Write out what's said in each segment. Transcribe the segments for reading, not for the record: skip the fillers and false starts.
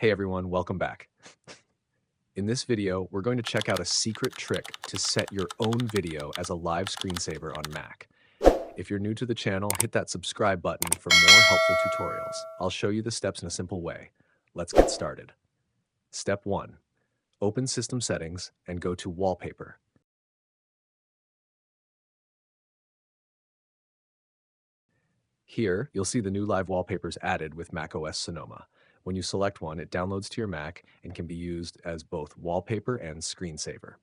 Hey everyone, welcome back. In this video, we're going to check out a secret trick to set your own video as a live screensaver on Mac. If you're new to the channel, hit that subscribe button for more helpful tutorials. I'll show you the steps in a simple way. Let's get started. Step 1. Open System Settings and go to Wallpaper. Here, you'll see the new live wallpapers added with macOS Sonoma. When you select one, it downloads to your Mac and can be used as both wallpaper and screensaver.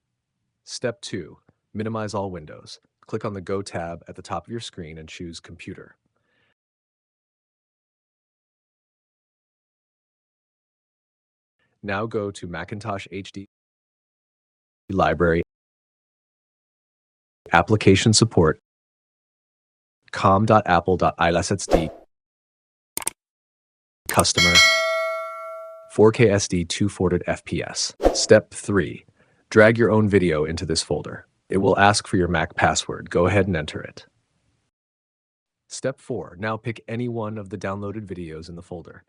Step 2. Minimize all windows. Click on the Go tab at the top of your screen and choose Computer. Now go to Macintosh HD Library, Application Support, com.apple.ilassetsd, Customer, 4K SD 240 FPS. Step 3. Drag your own video into this folder. It will ask for your Mac password. Go ahead and enter it. Step 4. Now pick any one of the downloaded videos in the folder.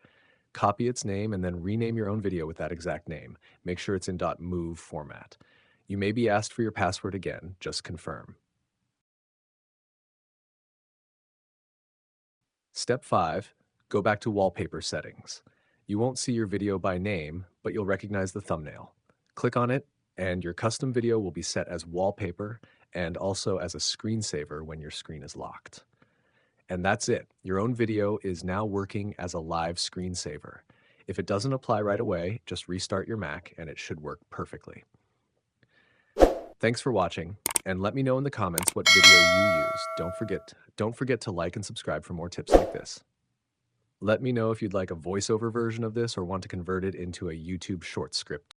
Copy its name and then rename your own video with that exact name. Make sure it's in .mov format. You may be asked for your password again. Just confirm. Step 5. Go back to Wallpaper Settings. You won't see your video by name, but you'll recognize the thumbnail. Click on it, and your custom video will be set as wallpaper and also as a screensaver when your screen is locked. And that's it. Your own video is now working as a live screensaver. If it doesn't apply right away, just restart your Mac and it should work perfectly. Thanks for watching, and let me know in the comments what video you used. Don't forget to like and subscribe for more tips like this. Let me know if you'd like a voiceover version of this or want to convert it into a YouTube short script.